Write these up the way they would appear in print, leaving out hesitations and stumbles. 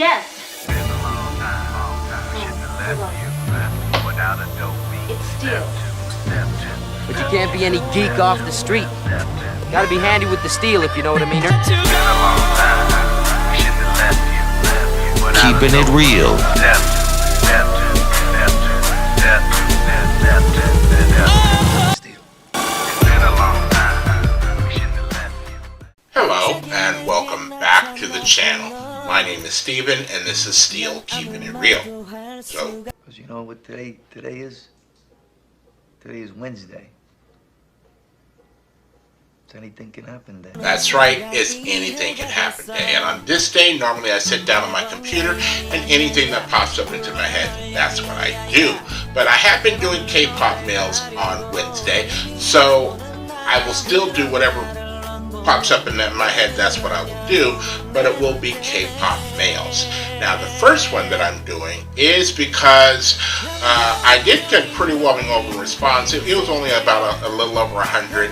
Yes. It's steel. But you can't be any geek off the street. Gotta be handy with the steel, if you know what I mean. Keeping it real. Hello, and welcome back to the channel. My name is Steven, and this is Steel Keeping It Real. So, because you know what today is? Today is Wednesday. So anything can happen then. that's right, it's anything can happen day. And on this day, normally I sit down on my computer, and anything that pops up into my head, that's what I do. But I have been doing K-pop mails on Wednesday, so I will still do whatever pops up in my head, that's what I will do, but it will be K-pop mails. Now the first one that I'm doing is because I did get pretty overwhelming response. It was only about a little over 100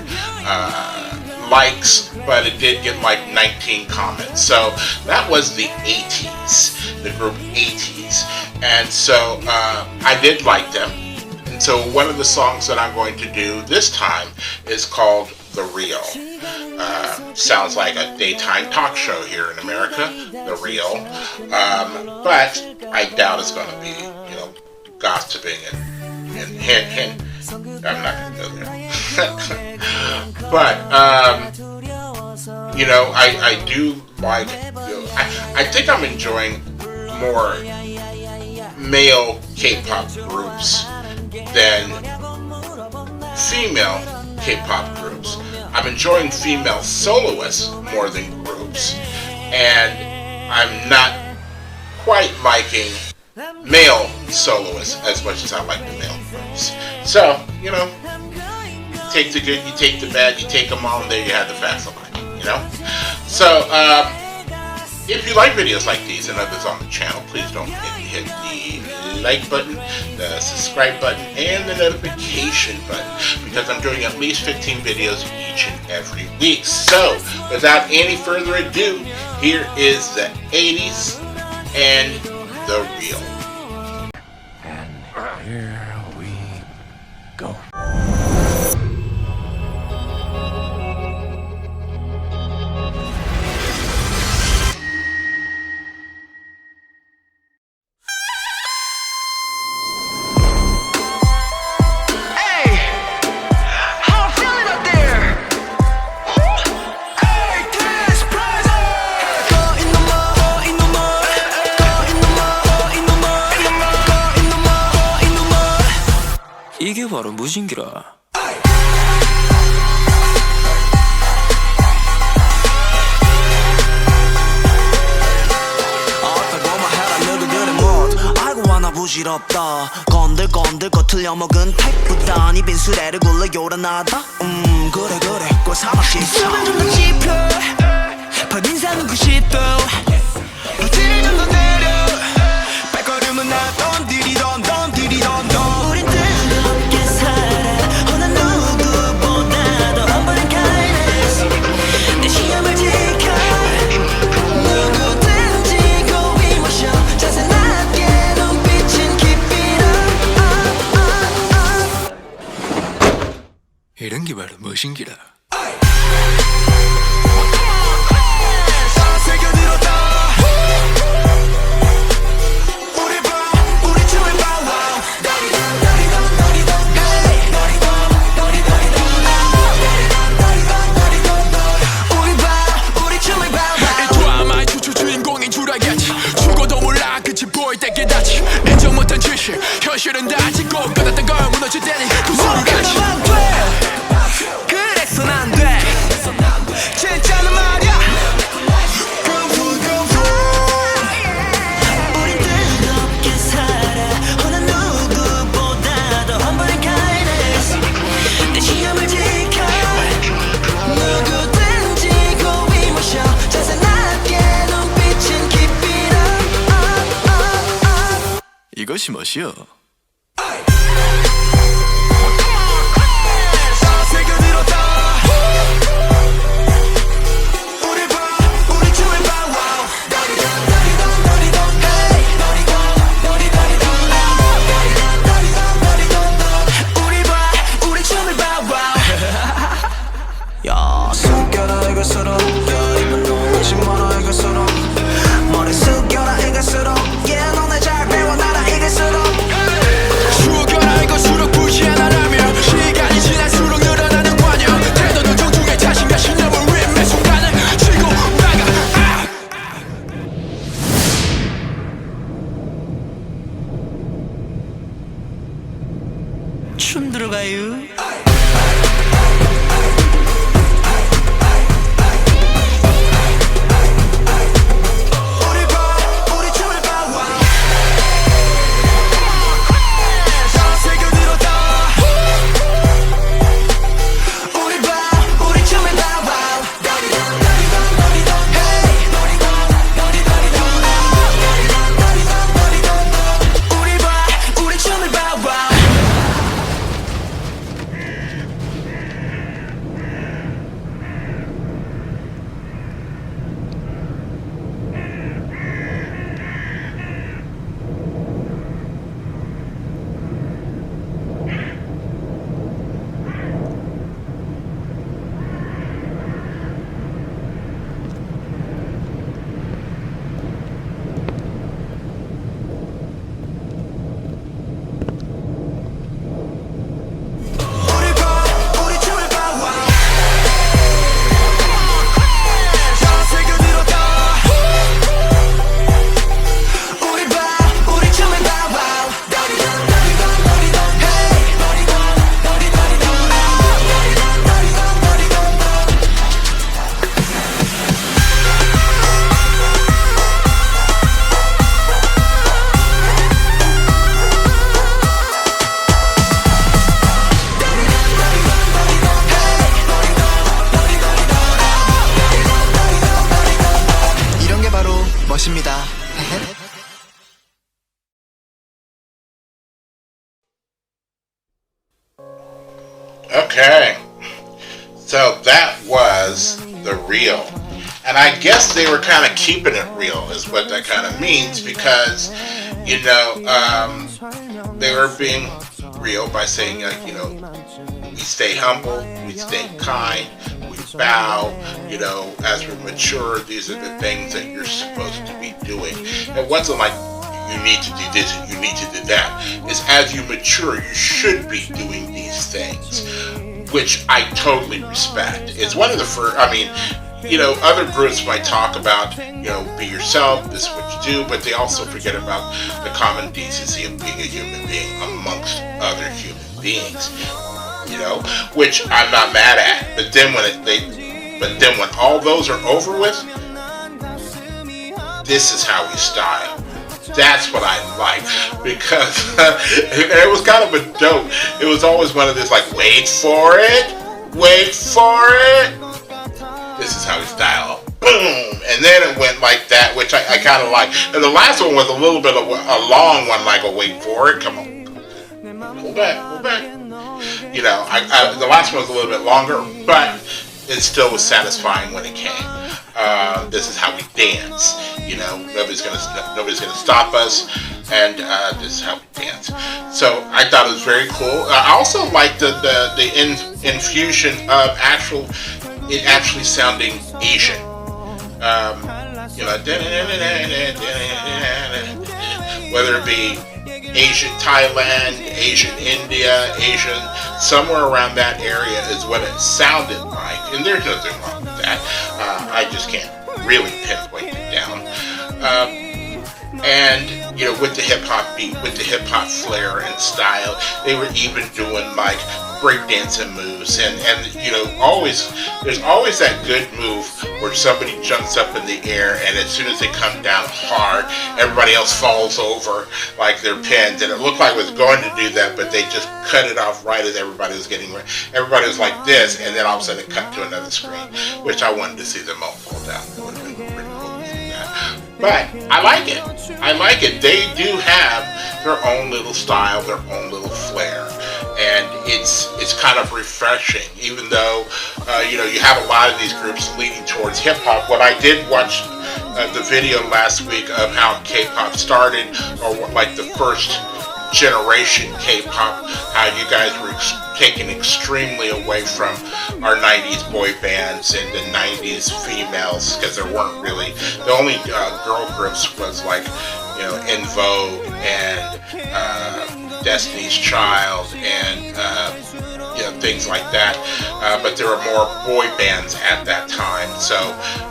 likes, but it did get like 19 comments. So that was the ATEEZ, the group ATEEZ. And so I did like them. And so one of the songs that I'm going to do this time is called The Real. Sounds like a daytime talk show here in America, The Real. But I doubt it's going to be, gossiping and hint. I'm not going to go there. But, I do like, I think I'm enjoying more male K-pop groups than female K-pop groups. I'm enjoying female soloists more than groups, and I'm not quite liking male soloists as much as I like the male groups. So, take the good, you take the bad, you take them all, and there you have the facts of life, So, if you like videos like these and others on the channel, please don't forget to hit the like button, the subscribe button, and the notification button, because I'm doing at least 15 videos each and every week. So, without any further ado, here is the ATEEZ and The Real. And here we go. 이게 바로 무신기라. 부질없다 건들건들 거 틀려먹은 택보다 니 빈수레를 굴러 요란하다 그래 꼴 사막시 수면 좀 더 짚어 첫인상은 90도 버티를 좀 더 내려 발걸음은 나던 들이던 우린 뜨겁게 살아 어느 누구보다도 험블한 kindness 내 시험을 지켜 누구든지 go emotion 자세 낮게 이런 게 바로 무신기라. 죽어도 몰라 끝이 보일 때 깨닫지 인정 못한 지식 현실은 다지고 끝났던 걸 무너질 때니 그 소리를 같이 그래선 안 돼 진짜는 말이야 우린 뜨겁게 살아 어느 누구보다도 험블한 kindness 내 시험을 지켜 누구든지 go emotion 자세 낮게 눈빛은 keep it up 이것이 멋이여 것입니다. Okay, so that was the real. And I guess they were kind of keeping it real, is what that kind of means, because, you know, they were being real by saying, like, you know, we stay humble, we stay kind, we bow, you know, as we mature, these are the things that you're supposed to be doing. It wasn't like, you need to do this and you need to do that. It's as you mature, you should be doing these things, which I totally respect. It's one of the first, I mean, you know, other groups might talk about, you know, be yourself, this is what you do, but they also forget about the common decency of being a human being amongst other human beings, you know, which I'm not mad at. But then when all those are over with, this is how we style. That's what I like, because it was kind of a dope. It was always one of these, like, wait for it, this is how we style, boom, and then it went like that, which I kind of like. And the last one was a little bit of a long one, like a wait for it, come on, hold back, you know, the last one was a little bit longer, but it still was satisfying when it came. This is how we dance, you know, nobody's gonna stop us, and this is how we dance. So I thought it was very cool. I also liked the infusion of it actually sounding Asian. You know, whether it be Asian Thailand, Asian India, Asian, somewhere around that area is what it sounded like. And there's nothing wrong with that. I just can't really pinpoint it down. And, you know, with the hip-hop beat, with the hip-hop flair and style, they were even doing, like, breakdancing moves. And you know, there's always that good move where somebody jumps up in the air, and as soon as they come down hard, everybody else falls over like they're pinned. And it looked like it was going to do that, but they just cut it off right as everybody was getting ready. Everybody was like this, and then all of a sudden it cut to another screen, which I wanted to see them all fall down. It would have been pretty cool to see that. But I like it. They do have their own little style, their own little flair, and it's kind of refreshing. Even though you know, you have a lot of these groups leading towards hip hop. When I did watch the video last week of how K-pop started, or what, like the first generation K-pop, how you guys were taken extremely away from our 90s boy bands and the 90s females, because there weren't really, the only girl groups was, like, you know, In Vogue and Destiny's Child and you know, things like that, but there were more boy bands at that time, so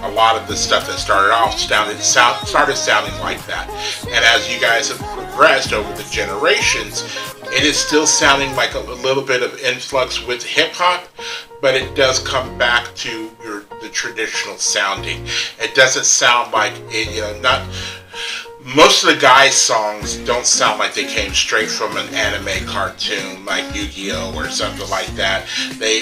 a lot of the stuff that started off started sounding like that. And as you guys have progressed over the generations, it is still sounding like a little bit of influx with hip-hop, but it does come back to the traditional sounding. It doesn't sound like it, you know, not most of the guys' songs don't sound like they came straight from an anime cartoon like Yu-Gi-Oh! Or something like that. They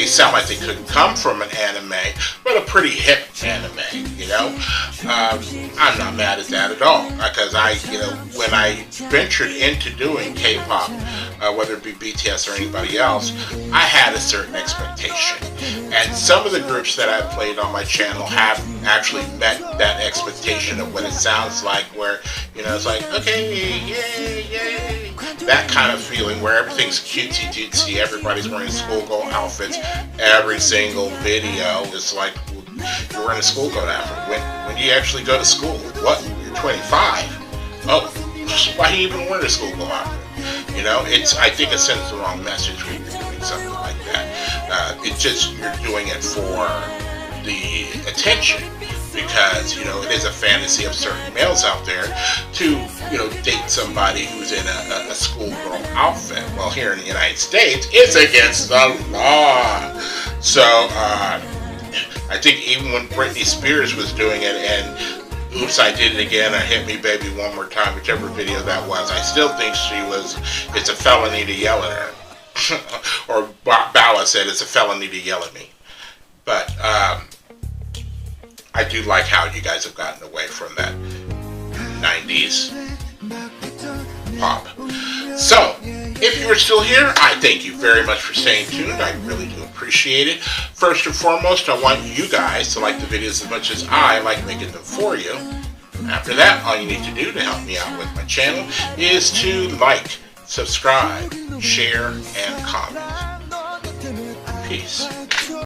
sound like they could come from an anime, but a pretty hip anime, you know? I'm not mad at that at all, because you know, when I ventured into doing K-pop, whether it be BTS or anybody else, I had a certain expectation. And some of the groups that I've played on my channel have actually met that expectation of what it sounds like, where, you know, it's like, okay, yay, that kind of feeling where everything's cutesy-tootsy, everybody's wearing schoolgirl outfits, every single video is like, well, you're wearing a schoolgirl outfit. When do you actually go to school? What? You're 25? Oh, why are you even wearing a schoolgirl outfit? You know, I think it sends the wrong message when you're doing something like that. It's just, you're doing it for the attention, because, you know, it is a fantasy of certain males out there to, you know, date somebody who's in a schoolgirl outfit. Well, here in the United States, it's against the law. So, I think even when Britney Spears was doing it, and Oops, I Did It Again, or Hit Me Baby One More Time, whichever video that was, I still think it's a felony to yell at her. Or Bala said it's a felony to yell at me. But, I do like how you guys have gotten away from that 90s pop. So, if you are still here, I thank you very much for staying tuned. I really do appreciate it. First and foremost, I want you guys to like the videos as much as I like making them for you. After that, all you need to do to help me out with my channel is to like, subscribe, share, and comment. Peace.